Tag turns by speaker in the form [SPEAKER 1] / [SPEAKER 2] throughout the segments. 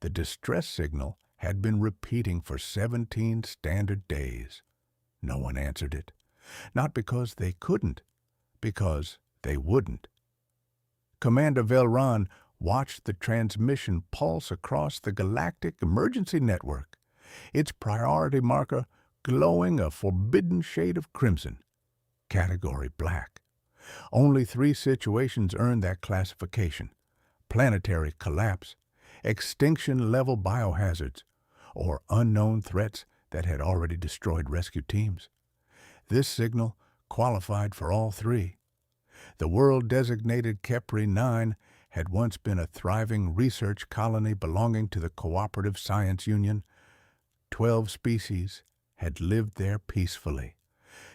[SPEAKER 1] The distress signal had been repeating for 17 standard days. No one answered it. Not because they couldn't, because they wouldn't. Commander Velron watched the transmission pulse across the galactic emergency network, its priority marker glowing a forbidden shade of crimson, category black. Only 3 situations earned that classification: planetary collapse, extinction-level biohazards, or unknown threats that had already destroyed rescue teams. This signal qualified for all 3. The world-designated Keerri 9 had once been a thriving research colony belonging to the Cooperative Science Union. 12 species had lived there peacefully,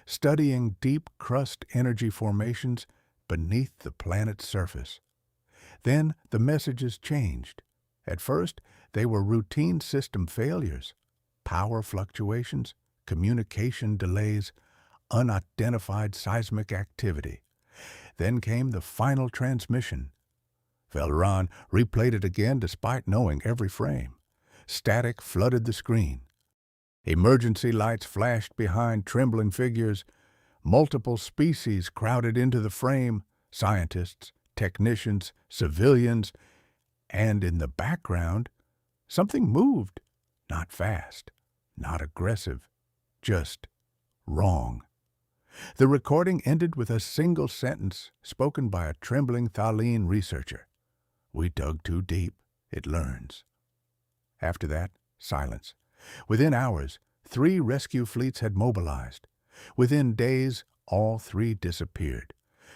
[SPEAKER 1] studying deep crust energy formations beneath the planet's surface. Then the messages changed. At first, they were routine system failures, power fluctuations, communication delays, unidentified seismic activity. Then came the final transmission. Velron replayed it again despite knowing every frame. Static flooded the screen. Emergency lights flashed behind trembling figures. Multiple species crowded into the frame: scientists, technicians, civilians, and in the background, something moved. Not fast, not aggressive, just wrong. The recording ended with a single sentence spoken by a trembling Thaleen researcher. "We dug too deep, it learns." After that, silence. Within hours, 3 rescue fleets had mobilized. Within days, all 3 disappeared.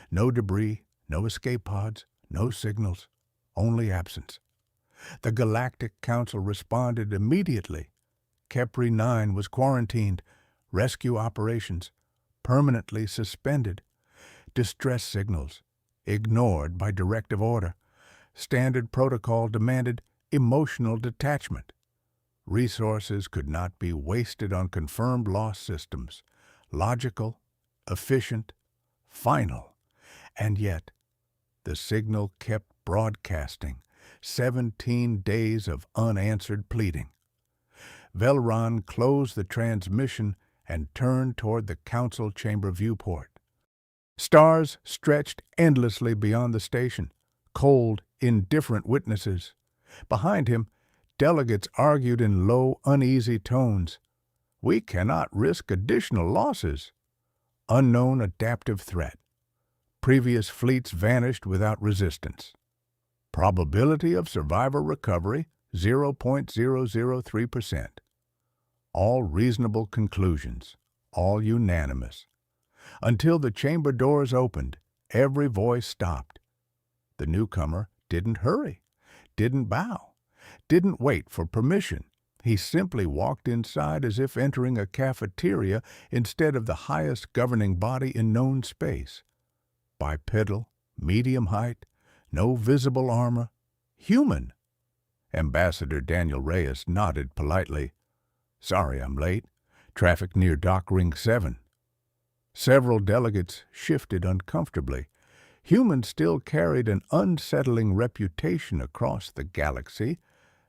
[SPEAKER 1] No debris, no escape pods, no signals, only absence. The Galactic Council responded immediately. Keerri 9 was quarantined, rescue operations permanently suspended, distress signals ignored by directive order. Standard protocol demanded emotional detachment. Resources could not be wasted on confirmed loss systems. Logical, efficient, final. And yet, the signal kept broadcasting. 17 days of unanswered pleading. Velron closed the transmission and turned toward the council chamber viewport. Stars stretched endlessly beyond the station, cold, indifferent witnesses. Behind him, delegates argued in low, uneasy tones. "We cannot risk additional losses." Unknown adaptive threat. Previous fleets vanished without resistance. Probability of survivor recovery, 0.003%. All reasonable conclusions, all unanimous. Until the chamber doors opened, every voice stopped. The newcomer didn't hurry, didn't bow, didn't wait for permission. He simply walked inside as if entering a cafeteria instead of the highest governing body in known space. Bipedal, medium height, no visible armor, human. Ambassador Daniel Reyes nodded politely. "Sorry I'm late. Traffic near Dock Ring 7. Several delegates shifted uncomfortably. Humans still carried an unsettling reputation across the galaxy,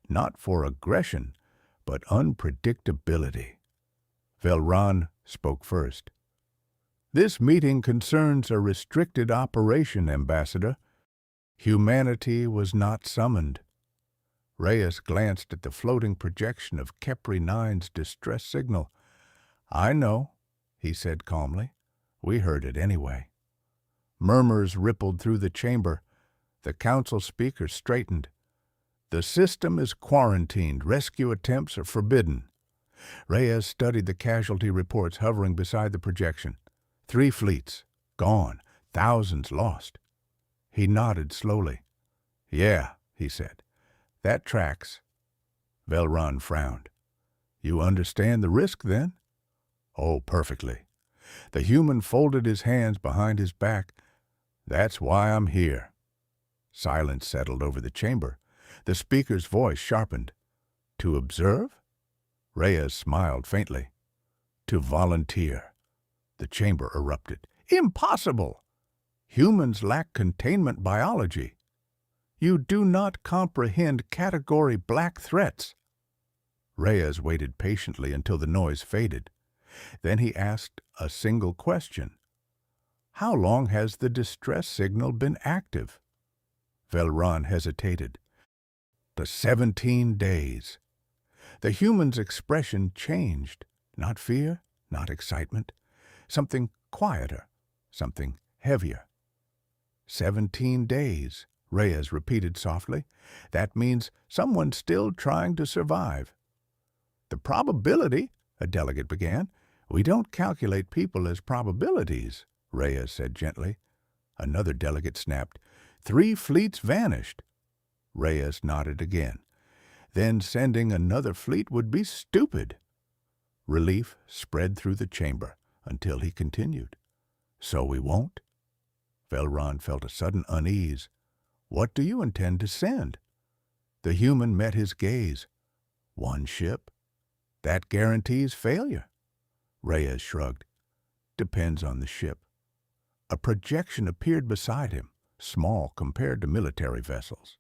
[SPEAKER 1] not for aggression, but unpredictability. Velron spoke first. "This meeting concerns a restricted operation, Ambassador. Humanity was not summoned." Reyes glanced at the floating projection of Keerri 9's distress signal. "I know," he said calmly. "We heard it anyway." Murmurs rippled through the chamber. The council speaker straightened. "The system is quarantined. Rescue attempts are forbidden." Reyes studied the casualty reports hovering beside the projection. 3 fleets, gone, thousands lost. He nodded slowly. "Yeah," he said. "That tracks." Velron frowned. "You understand the risk, then?" "Oh, perfectly." The human folded his hands behind his back. "That's why I'm here." Silence settled over the chamber. The speaker's voice sharpened. "To observe?" Reyes smiled faintly. "To volunteer." The chamber erupted. "Impossible! Humans lack containment biology." You do not comprehend Category Black threats." Reyes waited patiently until the noise faded. Then he asked a single question. "How long has the distress signal been active?" Velron hesitated. "The 17 days." The human's expression changed. Not fear, not excitement. Something quieter, something heavier. 17 days, Reyes repeated softly. "That means someone's still trying to survive." "The probability," a delegate began. "We don't calculate people as probabilities," Reyes said gently. Another delegate snapped. "3 fleets vanished." Reyes nodded again. "Then sending another fleet would be stupid." Relief spread through the chamber until he continued. "So we won't?" Velron felt a sudden unease. "What do you intend to send?" The human met his gaze. "1 ship? That guarantees failure." Reyes shrugged. "Depends on the ship." A projection appeared beside him, small compared to military vessels.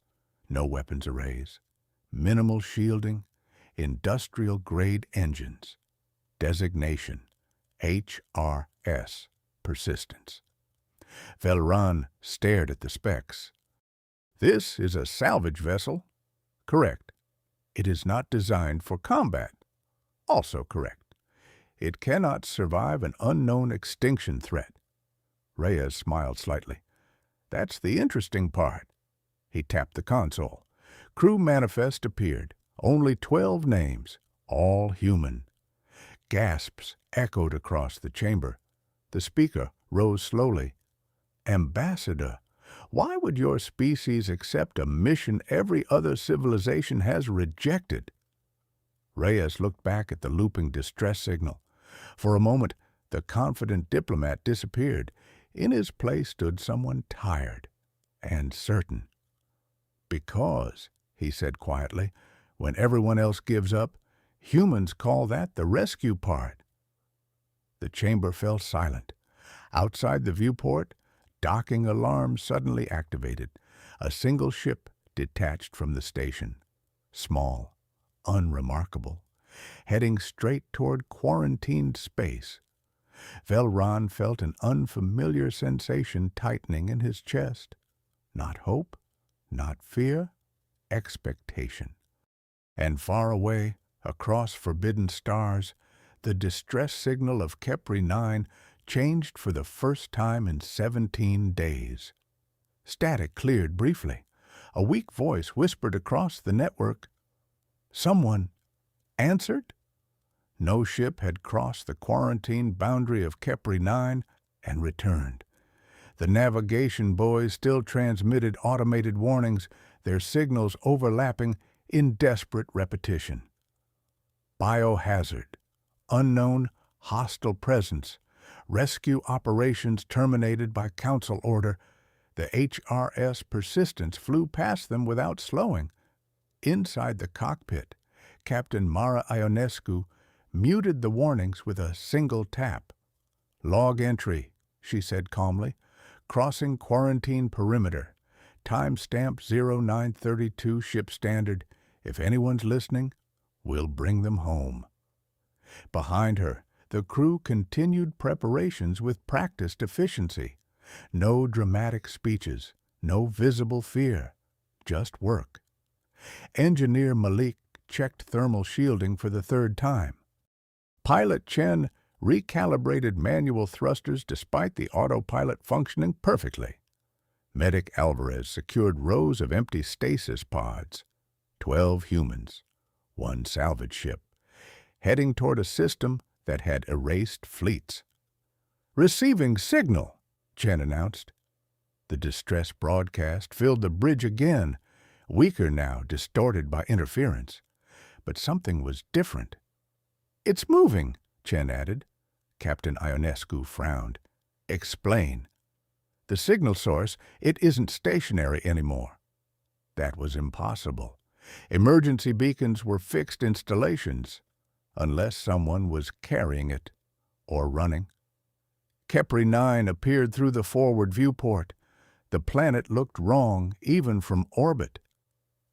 [SPEAKER 1] No weapons arrays, minimal shielding, industrial-grade engines. Designation, HRS Persistence. Velron stared at the specs. "This is a salvage vessel." "Correct. It is not designed for combat." "Also correct. It cannot survive an unknown extinction threat." Reyes smiled slightly. "That's the interesting part." He tapped the console. Crew manifest appeared. Only 12 names, all human. Gasps echoed across the chamber. The speaker rose slowly. "Ambassador, why would your species accept a mission every other civilization has rejected?" Reyes looked back at the looping distress signal. For a moment, the confident diplomat disappeared. In his place stood someone tired and certain. "Because," he said quietly, "when everyone else gives up, humans call that the rescue part." The chamber fell silent. Outside the viewport, docking alarms suddenly activated. A single ship detached from the station. Small, unremarkable, heading straight toward quarantined space. Velron felt an unfamiliar sensation tightening in his chest. Not hope, not fear, expectation. And far away, across forbidden stars, the distress signal of Keerri 9 changed for the first time in 17 days. Static cleared briefly. A weak voice whispered across the network. Someone answered? No ship had crossed the quarantine boundary of Keerri 9 and returned. The navigation buoys still transmitted automated warnings, their signals overlapping in desperate repetition. Biohazard, unknown, hostile presence, rescue operations terminated by council order. The HRS Persistence flew past them without slowing. Inside the cockpit, Captain Mara Ionescu muted the warnings with a single tap. "Log entry," she said calmly. "Crossing quarantine perimeter. Timestamp 0932 ship standard. If anyone's listening, we'll bring them home." Behind her, the crew continued preparations with practiced efficiency. No dramatic speeches, no visible fear, just work. Engineer Malik checked thermal shielding for the 3rd time. Pilot Chen recalibrated manual thrusters despite the autopilot functioning perfectly. Medic Alvarez secured rows of empty stasis pods. 12 humans, 1 salvage ship, heading toward a system that had erased fleets. "Receiving signal," Chen announced. The distress broadcast filled the bridge again, weaker now, distorted by interference. But something was different. "It's moving," Chen added. Captain Ionescu frowned. "Explain." "The signal source, it isn't stationary anymore." That was impossible. Emergency beacons were fixed installations, unless someone was carrying it or running. Keerri 9 appeared through the forward viewport. The planet looked wrong even from orbit.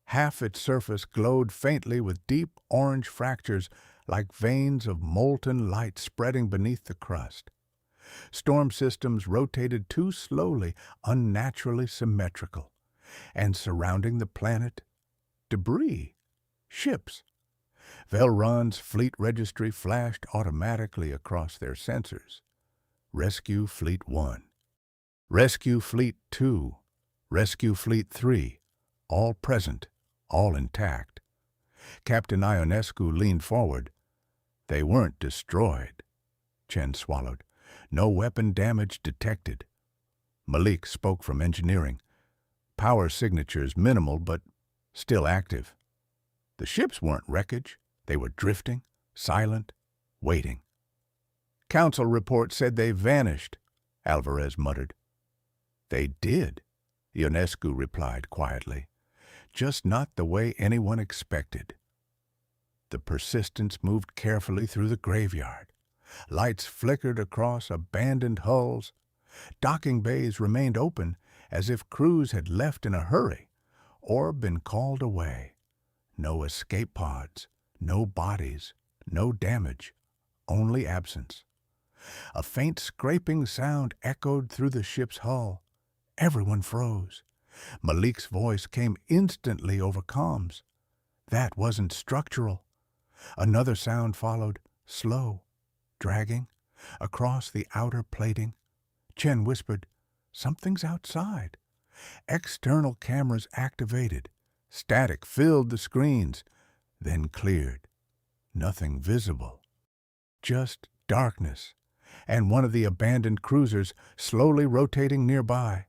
[SPEAKER 1] Half its surface glowed faintly with deep orange fractures like veins of molten light spreading beneath the crust. Storm systems rotated too slowly, unnaturally symmetrical. And surrounding the planet, debris, ships. Velron's fleet registry flashed automatically across their sensors. Rescue Fleet 1, Rescue Fleet 2, Rescue Fleet 3, all present, all intact. Captain Ionescu leaned forward. They weren't destroyed. Chen swallowed. No weapon damage detected. Malik spoke from engineering. Power signatures minimal, but still active. The ships weren't wreckage. They were drifting, silent, waiting. Council report said they vanished, Alvarez muttered. They did, Ionescu replied quietly. Just not the way anyone expected. The Persistence moved carefully through the graveyard. Lights flickered across abandoned hulls. Docking bays remained open as if crews had left in a hurry or been called away. No escape pods, no bodies, no damage, only absence. A faint scraping sound echoed through the ship's hull. Everyone froze. Malik's voice came instantly over comms. That wasn't structural. Another sound followed, slow, dragging, across the outer plating. Chen whispered, "Something's outside." External cameras activated. Static filled the screens, then cleared. Nothing visible. Just darkness, and one of the abandoned cruisers slowly rotating nearby.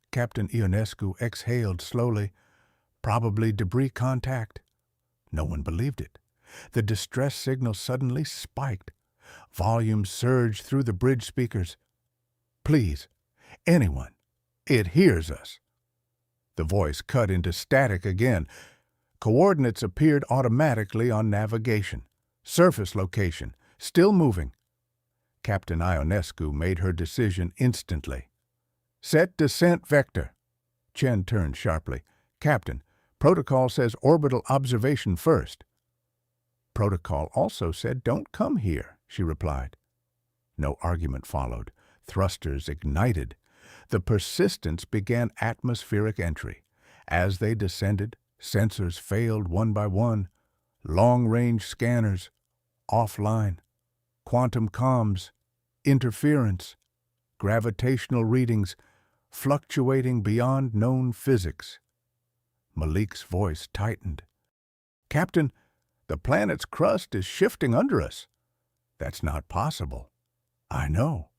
[SPEAKER 1] Captain Ionescu exhaled slowly. Probably debris contact. No one believed it. The distress signal suddenly spiked. Volume surged through the bridge speakers. "Please, anyone, it hears us." The voice cut into static again. Coordinates appeared automatically on navigation. Surface location, still moving. Captain Ionescu made her decision instantly. "Set descent vector." Chen turned sharply. "Captain, protocol says orbital observation first." "Protocol also said don't come here," she replied. No argument followed. Thrusters ignited. The Persistence began atmospheric entry. As they descended, sensors failed one by one. Long-range scanners, offline. Quantum comms, interference. Gravitational readings, fluctuating beyond known physics. Malik's voice tightened. "Captain, the planet's crust is shifting under us." "That's not possible." "I know."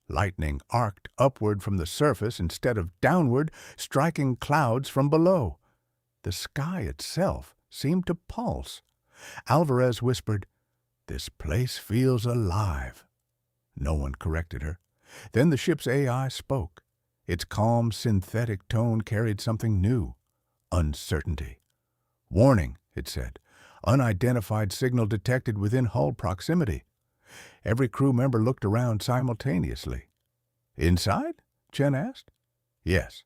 [SPEAKER 1] Lightning arced upward from the surface instead of downward, striking clouds from below. The sky itself seemed to pulse. Alvarez whispered, "This place feels alive." No one corrected her. Then the ship's AI spoke. Its calm, synthetic tone carried something new. Uncertainty. "Warning," it said. "Unidentified signal detected within hull proximity." Every crew member looked around simultaneously. "Inside?" Chen asked. "Yes."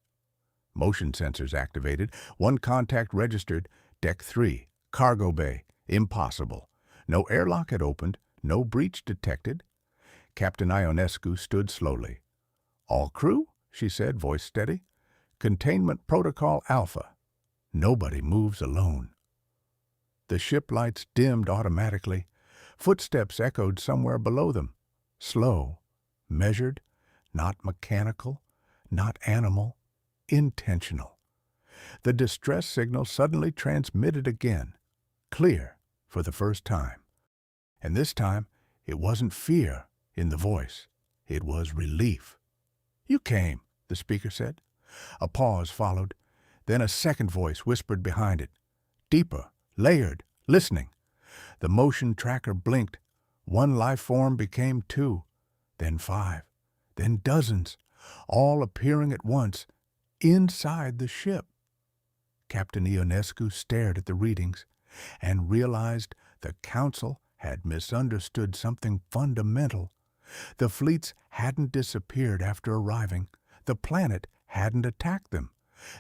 [SPEAKER 1] Motion sensors activated. One contact registered. Deck 3, cargo bay. Impossible. No airlock had opened. No breach detected. Captain Ionescu stood slowly. "All crew," she said, voice steady. "Containment Protocol Alpha. Nobody moves alone." The ship lights dimmed automatically. Footsteps echoed somewhere below them. Slow, measured, not mechanical, not animal, intentional. The distress signal suddenly transmitted again, clear for the first time. And this time, it wasn't fear in the voice. It was relief. "You came," the speaker said. A pause followed. Then a second voice whispered behind it. Deeper, layered, listening. The motion tracker blinked. One life form became 2, then 5, then dozens, all appearing at once, inside the ship. Captain Ionescu stared at the readings and realized the Council had misunderstood something fundamental. The fleets hadn't disappeared after arriving. The planet hadn't attacked them.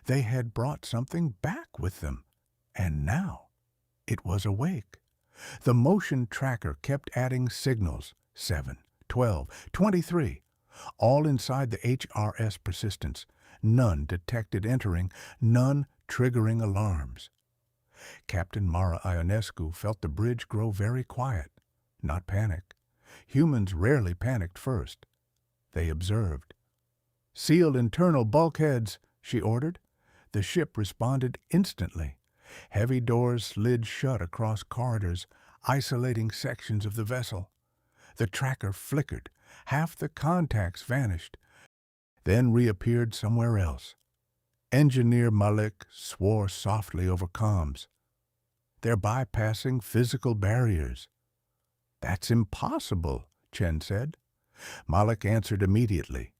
[SPEAKER 1] They had brought something back with them, and now it was awake. The motion tracker kept adding signals, 7, 12, 23, all inside the HRS Persistence, none detected entering, none triggering alarms. Captain Mara Ionescu felt the bridge grow very quiet, not panic. Humans rarely panicked first. They observed. "Seal internal bulkheads," she ordered. The ship responded instantly. Heavy doors slid shut across corridors, isolating sections of the vessel. The tracker flickered. Half the contacts vanished, then reappeared somewhere else. Engineer Malik swore softly over comms. "They're bypassing physical barriers." "That's impossible," Chen said. Malik answered immediately.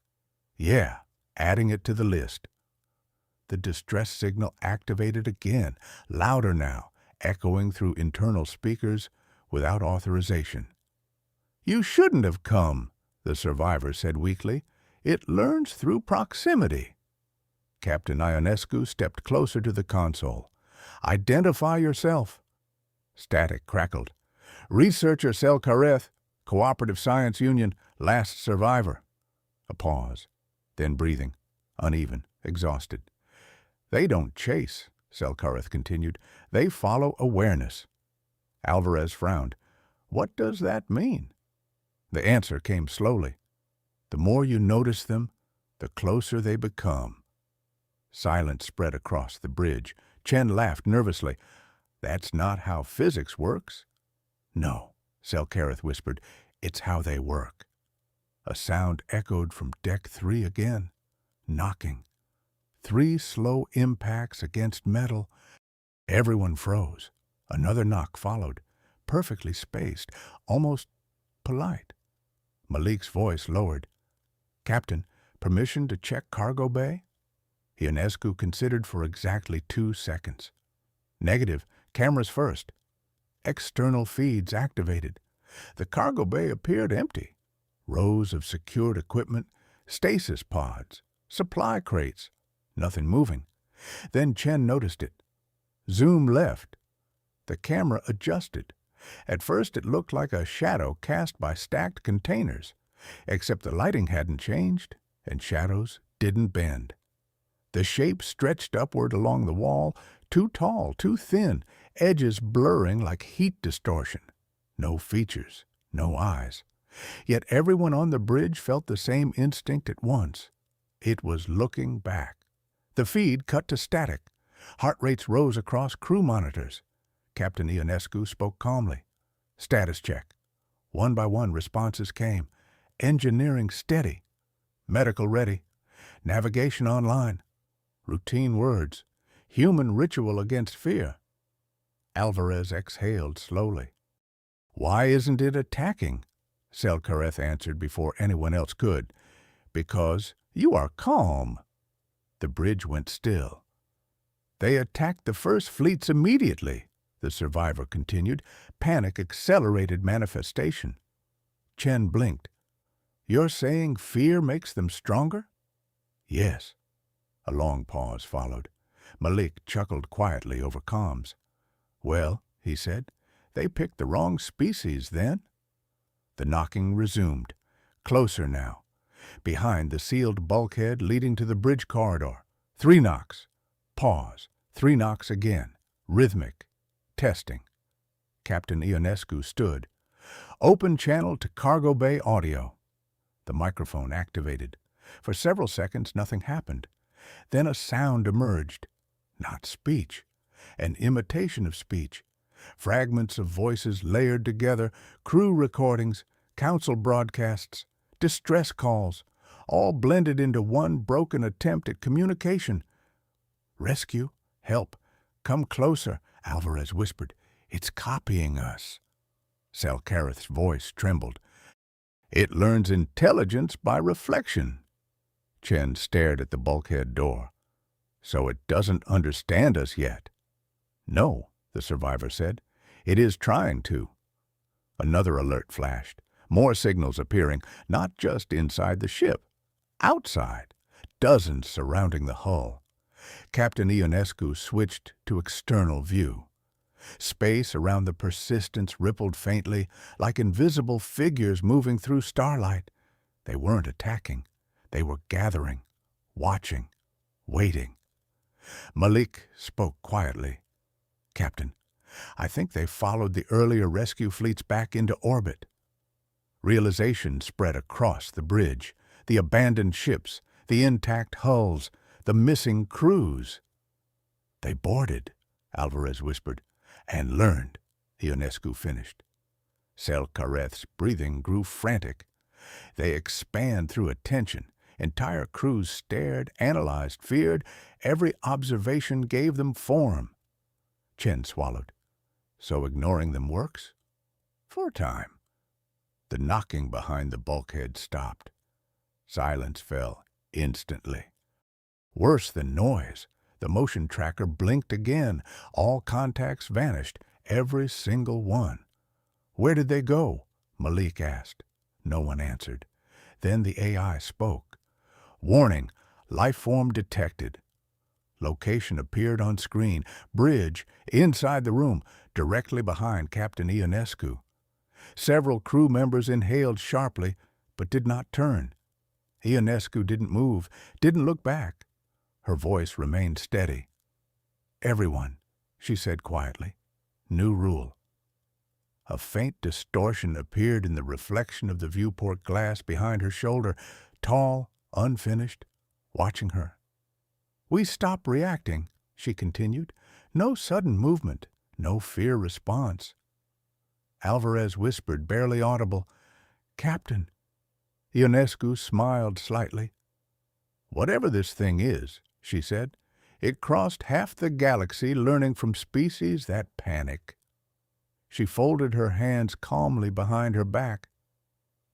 [SPEAKER 1] "Yeah, adding it to the list." The distress signal activated again, louder now, echoing through internal speakers without authorization. "You shouldn't have come," the survivor said weakly. "It learns through proximity." Captain Ionescu stepped closer to the console. "Identify yourself." Static crackled. "Researcher Sel Kareth, Cooperative Science Union, last survivor." A pause, then breathing, uneven, exhausted. "They don't chase," Selkareth continued. "They follow awareness." Alvarez frowned. "What does that mean?" The answer came slowly. "The more you notice them, the closer they become." Silence spread across the bridge. Chen laughed nervously. "That's not how physics works." "No," Selkareth whispered. "It's how they work." A sound echoed from Deck 3 again. Knocking. 3 slow impacts against metal. Everyone froze. Another knock followed, perfectly spaced, almost polite. Malik's voice lowered. "Captain, permission to check cargo bay?" Ionescu considered for exactly 2 seconds. "Negative. Cameras first." External feeds activated. The cargo bay appeared empty. Rows of secured equipment, stasis pods, supply crates. Nothing moving. Then Chen noticed it. Zoom left. The camera adjusted. At first it looked like a shadow cast by stacked containers, except the lighting hadn't changed, and shadows didn't bend. The shape stretched upward along the wall, too tall, too thin, edges blurring like heat distortion. No features, no eyes. Yet everyone on the bridge felt the same instinct at once. It was looking back. The feed cut to static. Heart rates rose across crew monitors. Captain Ionescu spoke calmly. "Status check." One by one responses came. Engineering steady. Medical ready. Navigation online. Routine words. Human ritual against fear. Alvarez exhaled slowly. "Why isn't it attacking?" Selkareth answered before anyone else could. "Because you are calm." The bridge went still. "They attacked the first fleets immediately," the survivor continued. Panic accelerated manifestation. Chen blinked. "You're saying fear makes them stronger?" "Yes." A long pause followed. Malik chuckled quietly over comms. "Well," he said, "they picked the wrong species then." The knocking resumed. Closer now. Behind the sealed bulkhead leading to the bridge corridor. 3 knocks. Pause. 3 knocks again. Rhythmic. Testing. Captain Ionescu stood. "Open channel to cargo bay audio." The microphone activated. For several seconds nothing happened. Then a sound emerged. Not speech. An imitation of speech. Fragments of voices layered together, crew recordings, council broadcasts, distress calls, all blended into one broken attempt at communication. "Rescue, help, come closer," Alvarez whispered. "It's copying us." Selkareth's voice trembled. "It learns intelligence by reflection." Chen stared at the bulkhead door. "So it doesn't understand us yet?" "No," the survivor said. "It is trying to." Another alert flashed. More signals appearing, not just inside the ship. Outside. dozens surrounding the hull. Captain Ionescu switched to external view. Space around the Persistence rippled faintly, like invisible figures moving through starlight. They weren't attacking. They were gathering, watching, waiting. Malik spoke quietly. "Captain, I think they followed the earlier rescue fleets back into orbit." Realization spread across the bridge. The abandoned ships, the intact hulls, the missing crews. "They boarded," Alvarez whispered. "And learned," Ionescu finished. Selkareth's breathing grew frantic. They expand through attention. Entire crews stared, analyzed, feared. Every observation gave them form. Chen swallowed. "So ignoring them works?" "For a time." The knocking behind the bulkhead stopped. Silence fell instantly. Worse than noise, the motion tracker blinked again. All contacts vanished, every single one. "Where did they go?" Malik asked. No one answered. Then the AI spoke. "Warning, life form detected." Location appeared on screen. Bridge, inside the room, directly behind Captain Ionescu. Several crew members inhaled sharply, but did not turn. Ionescu didn't move, didn't look back. Her voice remained steady. "Everyone," she said quietly. "New rule." A faint distortion appeared in the reflection of the viewport glass behind her shoulder, tall, unfinished, watching her. "We stop reacting," she continued. "No sudden movement, no fear response." Alvarez whispered, barely audible, "Captain." Ionescu smiled slightly. "Whatever this thing is," she said, "it crossed half the galaxy learning from species that panic." She folded her hands calmly behind her back.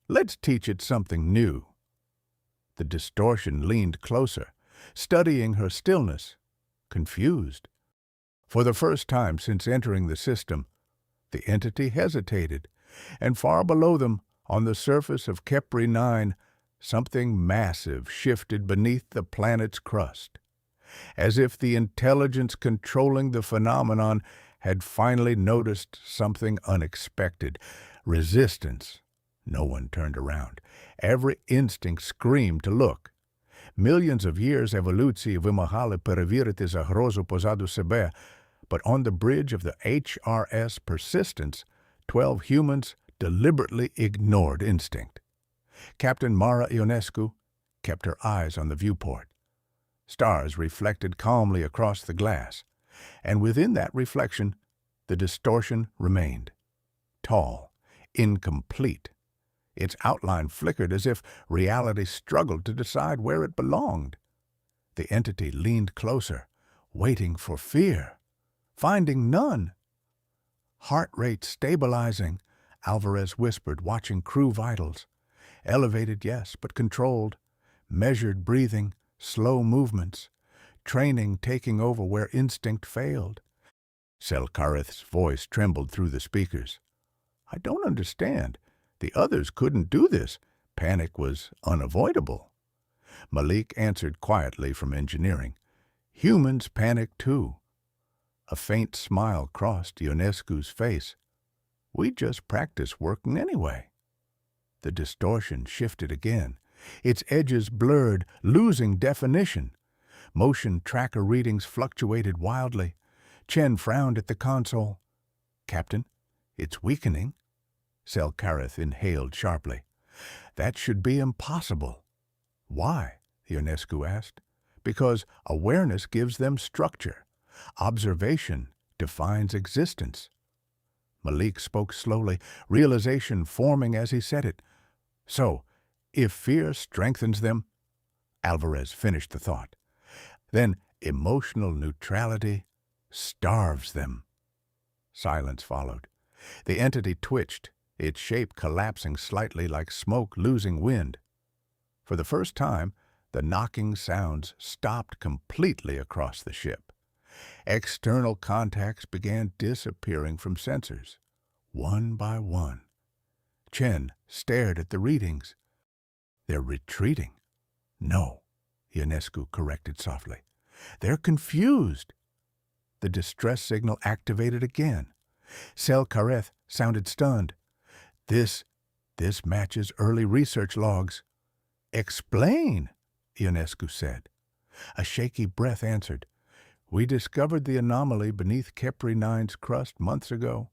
[SPEAKER 1] "Let's teach it something new." The distortion leaned closer, studying her stillness, confused. For the first time since entering the system, the entity hesitated, and far below them, on the surface of Keerri 9, something massive shifted beneath the planet's crust, as if the intelligence controlling the phenomenon had finally noticed something unexpected. Resistance. No one turned around. Every instinct screamed to look. Millions of years evolucji wymagały перевірити загрозу позаду себе, but on the bridge of the HRS Persistence, 12 humans deliberately ignored instinct. Captain Mara Ionescu kept her eyes on the viewport. Stars reflected calmly across the glass, and within that reflection, the distortion remained. Tall, incomplete. Its outline flickered as if reality struggled to decide where it belonged. The entity leaned closer, waiting for fear, finding none. "Heart rate stabilizing," Alvarez whispered, watching crew vitals. "Elevated, yes, but controlled. Measured breathing, slow movements. Training taking over where instinct failed." Selkareth's voice trembled through the speakers. "I don't understand. The others couldn't do this. Panic was unavoidable." Malik answered quietly from engineering. "Humans panic too." A faint smile crossed Ionescu's face. "We just practice working anyway." The distortion shifted again. Its edges blurred, losing definition. Motion tracker readings fluctuated wildly. Chen frowned at the console. "Captain, it's weakening." Selkareth inhaled sharply. "That should be impossible." "Why?" Ionescu asked. "Because awareness gives them structure. Observation defines existence." Malik spoke slowly, realization forming as he said it. "So, if fear strengthens them," Alvarez finished the thought, "then emotional neutrality starves them." Silence followed. The entity twitched, its shape collapsing slightly like smoke losing wind. For the first time, the knocking sounds stopped completely across the ship. External contacts began disappearing from sensors, one by one. Chen stared at the readings. "They're retreating." "No," Ionescu corrected softly. They're confused. The distress signal activated again. Selkareth sounded stunned. This matches early research logs. Explain, Ionescu said. A shaky breath answered. We discovered the anomaly beneath Keerri 9's crust months ago.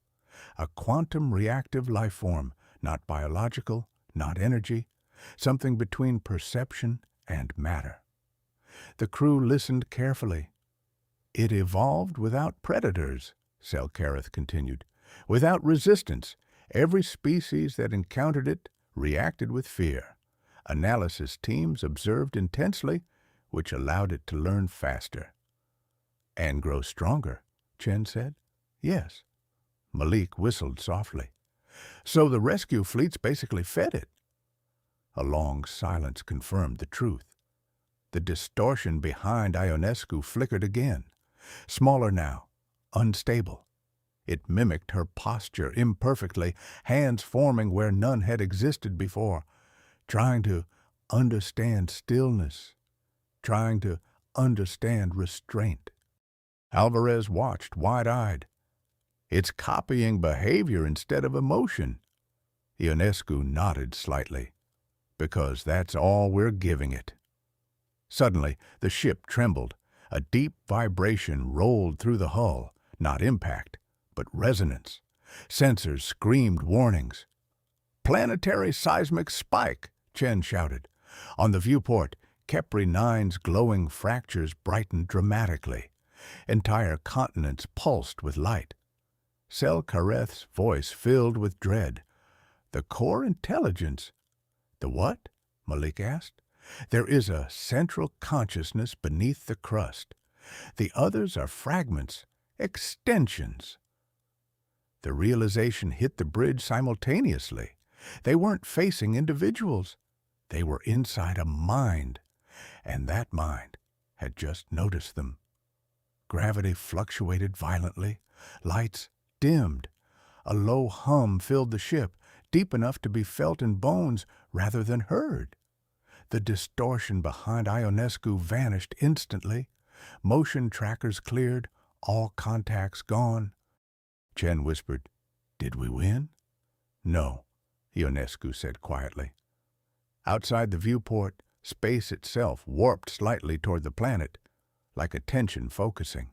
[SPEAKER 1] A quantum reactive life form, not biological, not energy, something between perception and matter. The crew listened carefully. It evolved without predators, Selkareth continued, without resistance. Every species that encountered it reacted with fear. Analysis teams observed intensely, which allowed it to learn faster. And grow stronger, Chen said. Yes. Malik whistled softly. So the rescue fleets basically fed it. A long silence confirmed the truth. The distortion behind Ionescu flickered again, smaller now, unstable. It mimicked her posture imperfectly, hands forming where none had existed before, trying to understand stillness, trying to understand restraint. Alvarez watched wide-eyed. It's copying behavior instead of emotion. Ionescu nodded slightly, because that's all we're giving it. Suddenly, the ship trembled. A deep vibration rolled through the hull, not impact, but resonance. Sensors screamed warnings. Planetary seismic spike, Chen shouted. On the viewport, Keerri 9's glowing fractures brightened dramatically. Entire continents pulsed with light. Selkareth's voice filled with dread. The core intelligence. The what? Malik asked. There is a central consciousness beneath the crust. The others are fragments, extensions. The realization hit the bridge simultaneously. They weren't facing individuals. They were inside a mind, and that mind had just noticed them. Gravity fluctuated violently. Lights dimmed. A low hum filled the ship, deep enough to be felt in bones rather than heard. The distortion behind Ionescu vanished instantly. Motion trackers cleared, all contacts gone. Chen whispered, Did we win? No, Ionescu said quietly. Outside the viewport, space itself warped slightly toward the planet, like attention focusing.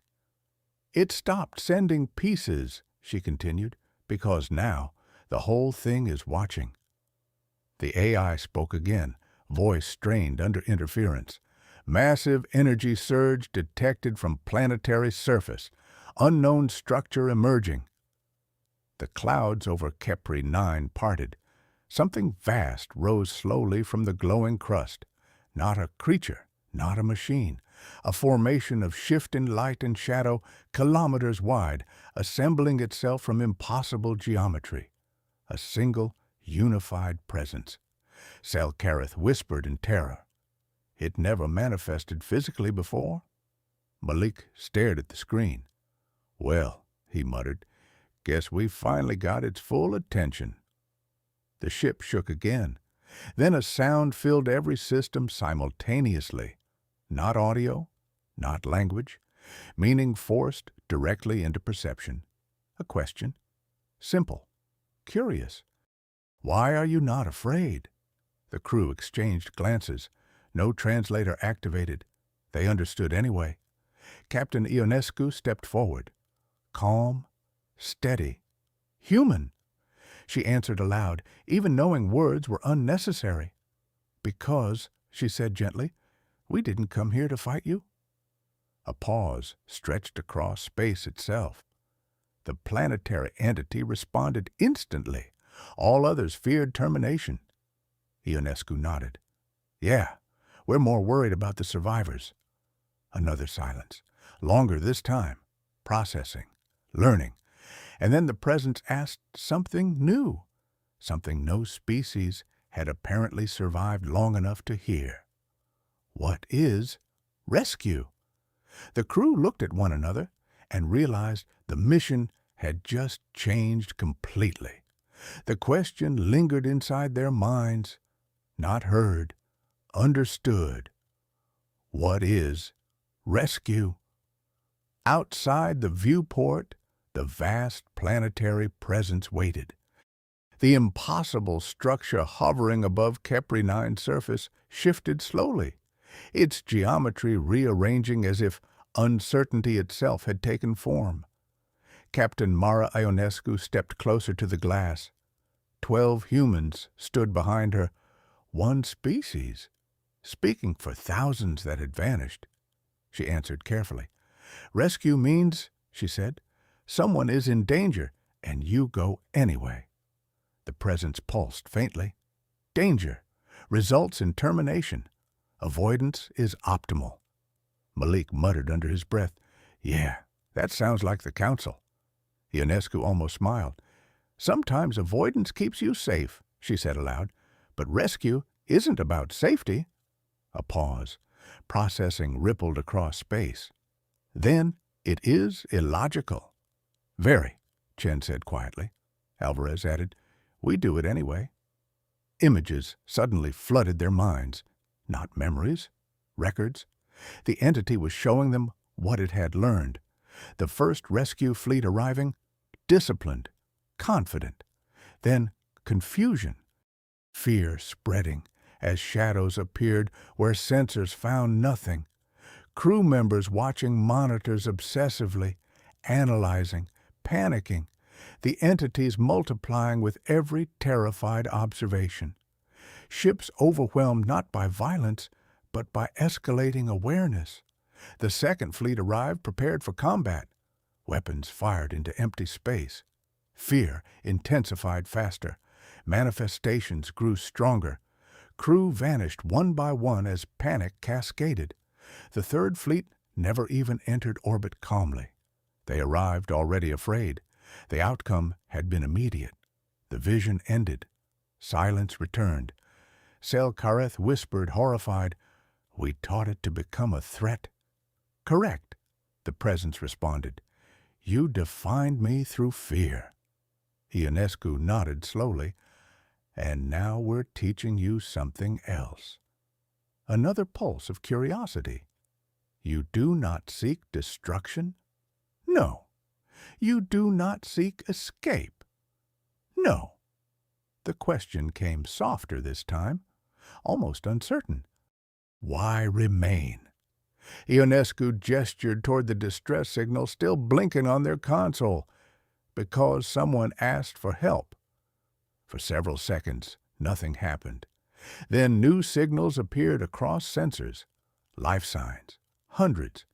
[SPEAKER 1] It stopped sending pieces, she continued, because now the whole thing is watching. The AI spoke again, voice strained under interference. Massive energy surge detected from planetary surface. Unknown structure emerging. The clouds over Keerri 9 parted. Something vast rose slowly from the glowing crust. Not a creature, not a machine. A formation of shifting light and shadow, kilometers wide, assembling itself from impossible geometry. A single, unified presence. Selkareth whispered in terror. It never manifested physically before. Malik stared at the screen. Well, he muttered, guess we finally got its full attention. The ship shook again. Then a sound filled every system simultaneously. Not audio, not language, meaning forced directly into perception. A question. Simple. Curious. Why are you not afraid? The crew exchanged glances. No translator activated. They understood anyway. Captain Ionescu stepped forward. Calm, steady, human. She answered aloud, even knowing words were unnecessary. Because, she said gently, we didn't come here to fight you. A pause stretched across space itself. The planetary entity responded instantly. All others feared termination. Ionescu nodded. Yeah, we're more worried about the survivors. Another silence. Longer this time. Processing. Learning. And then the presence asked something new. Something no species had apparently survived long enough to hear. What is rescue? The crew looked at one another and realized the mission had just changed completely. The question lingered inside their minds, not heard, understood. What is rescue? Outside the viewport, the vast planetary presence waited. The impossible structure hovering above Keerri 9's surface shifted slowly, its geometry rearranging as if uncertainty itself had taken form. Captain Mara Ionescu stepped closer to the glass. 12 humans stood behind her, one species, speaking for thousands that had vanished. She answered carefully. Rescue means, she said, someone is in danger, and you go anyway. The presence pulsed faintly. Danger results in termination. Avoidance is optimal. Malik muttered under his breath, Yeah, that sounds like the council. Ionescu almost smiled. Sometimes avoidance keeps you safe, she said aloud, but rescue isn't about safety. A pause. Processing rippled across space. Then it is illogical. Very, Chen said quietly. Alvarez added, We do it anyway. Images suddenly flooded their minds. Not memories, records. The entity was showing them what it had learned. The first rescue fleet arriving, disciplined, confident. Then confusion, fear spreading as shadows appeared where sensors found nothing. Crew members watching monitors obsessively, analyzing, panicking, the entities multiplying with every terrified observation. Ships overwhelmed not by violence, but by escalating awareness. The second fleet arrived prepared for combat. Weapons fired into empty space. Fear intensified faster. Manifestations grew stronger. Crew vanished one by one as panic cascaded. The third fleet never even entered orbit calmly. They arrived already afraid. The outcome had been immediate. The vision ended. Silence returned. Sel Kareth whispered, horrified, We taught it to become a threat. Correct, the presence responded. You defined me through fear. Ionescu nodded slowly. And now we're teaching you something else. Another pulse of curiosity. You do not seek destruction? No. You do not seek escape? No. The question came softer this time, almost uncertain. Why remain? Ionescu gestured toward the distress signal still blinking on their console. Because someone asked for help. For several seconds, nothing happened. Then new signals appeared across sensors. Life signs, hundreds,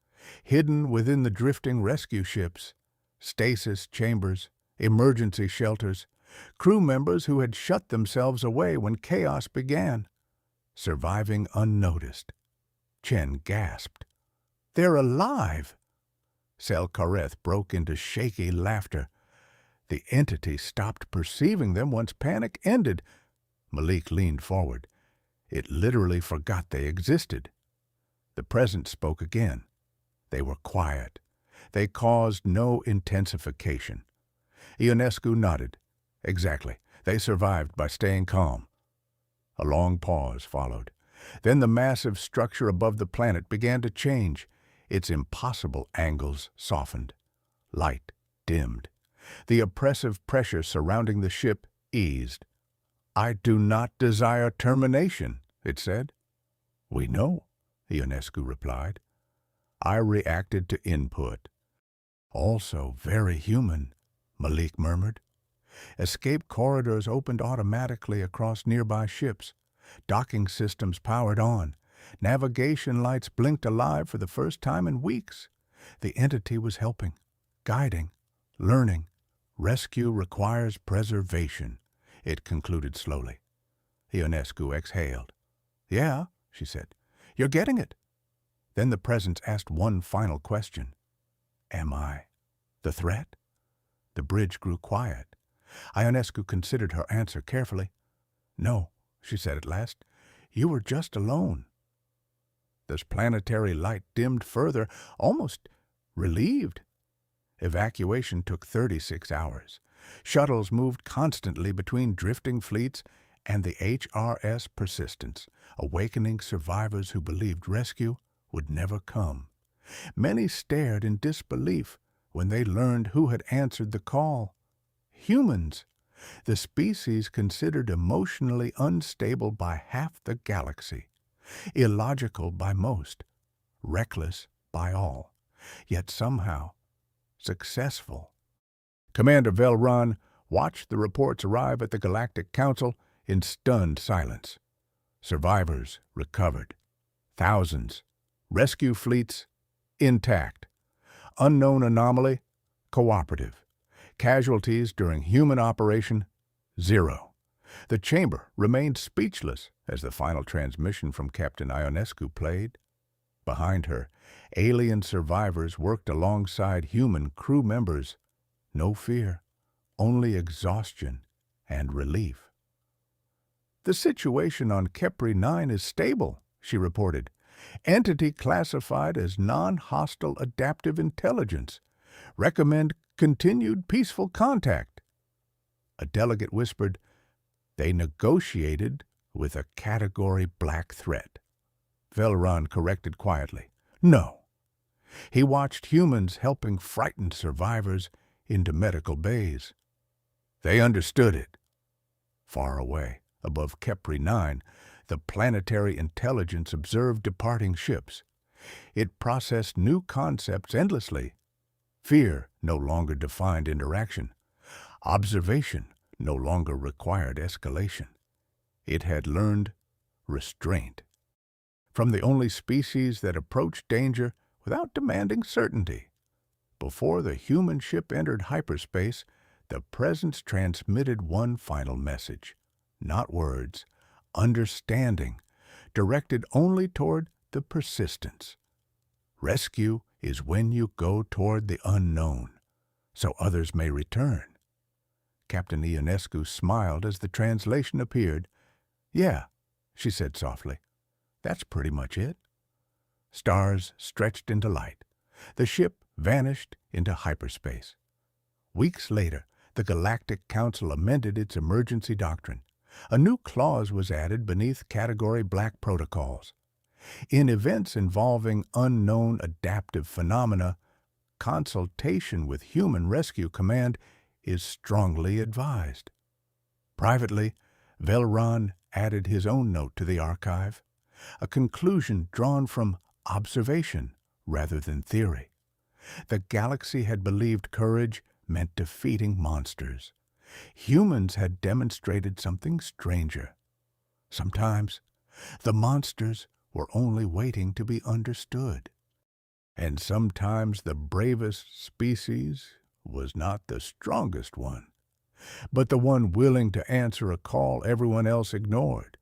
[SPEAKER 1] hidden within the drifting rescue ships. Stasis chambers, emergency shelters, crew members who had shut themselves away when chaos began. Surviving unnoticed. Chen gasped. They're alive! Sel Kareth broke into shaky laughter. The entity stopped perceiving them once panic ended. Malik leaned forward. It literally forgot they existed. The presence spoke again. They were quiet. They caused no intensification. Ionescu nodded. Exactly. They survived by staying calm. A long pause followed. Then the massive structure above the planet began to change. Its impossible angles softened. Light dimmed. The oppressive pressure surrounding the ship eased. I do not desire termination, it said. We know, Ionescu replied. I reacted to input. Also very human, Malik murmured. Escape corridors opened automatically across nearby ships. Docking systems powered on. Navigation lights blinked alive for the first time in weeks. The entity was helping, guiding, learning. Rescue requires preservation, it concluded slowly. Ionescu exhaled. Yeah, she said. You're getting it. Then the presence asked one final question. Am I the threat? The bridge grew quiet. Ionescu considered her answer carefully. No, she said at last. You were just alone. The planetary light dimmed further, almost relieved. Evacuation took 36 hours. Shuttles moved constantly between drifting fleets and the HRS Persistence, awakening survivors who believed rescue would never come. Many stared in disbelief when they learned who had answered the call. Humans, the species considered emotionally unstable by half the galaxy, illogical by most, reckless by all, yet somehow successful. Commander Velron watched the reports arrive at the Galactic Council in stunned silence. Survivors recovered. Thousands. Rescue fleets intact. Unknown anomaly cooperative. Casualties during human operation 0. The chamber remained speechless as the final transmission from Captain Ionescu played. Behind her, alien survivors worked alongside human crew members. No fear, only exhaustion and relief. "The situation on Keerri 9 is stable," she reported. "Entity classified as non-hostile adaptive intelligence. Recommend continued peaceful contact." A delegate whispered, "They negotiated with a Category Black threat." Velron corrected quietly, "No." He watched humans helping frightened survivors into medical bays. They understood it. Far away, above Keerri 9, the planetary intelligence observed departing ships. It processed new concepts endlessly. Fear no longer defined interaction. Observation no longer required escalation. It had learned restraint. From the only species that approached danger without demanding certainty. Before the human ship entered hyperspace, the presence transmitted one final message. Not words, understanding, directed only toward the persistence. Rescue is when you go toward the unknown, so others may return. Captain Ionescu smiled as the translation appeared. "Yeah," she said softly. "That's pretty much it." Stars stretched into light. The ship vanished into hyperspace. Weeks later, the Galactic Council amended its emergency doctrine. A new clause was added beneath Category Black protocols. In events involving unknown adaptive phenomena, consultation with Human Rescue Command is strongly advised. Privately, Velron added his own note to the archive, a conclusion drawn from observation rather than theory. The galaxy had believed courage meant defeating monsters. Humans had demonstrated something stranger. Sometimes the monsters were only waiting to be understood. And sometimes the bravest species was not the strongest one, but the one willing to answer a call everyone else ignored.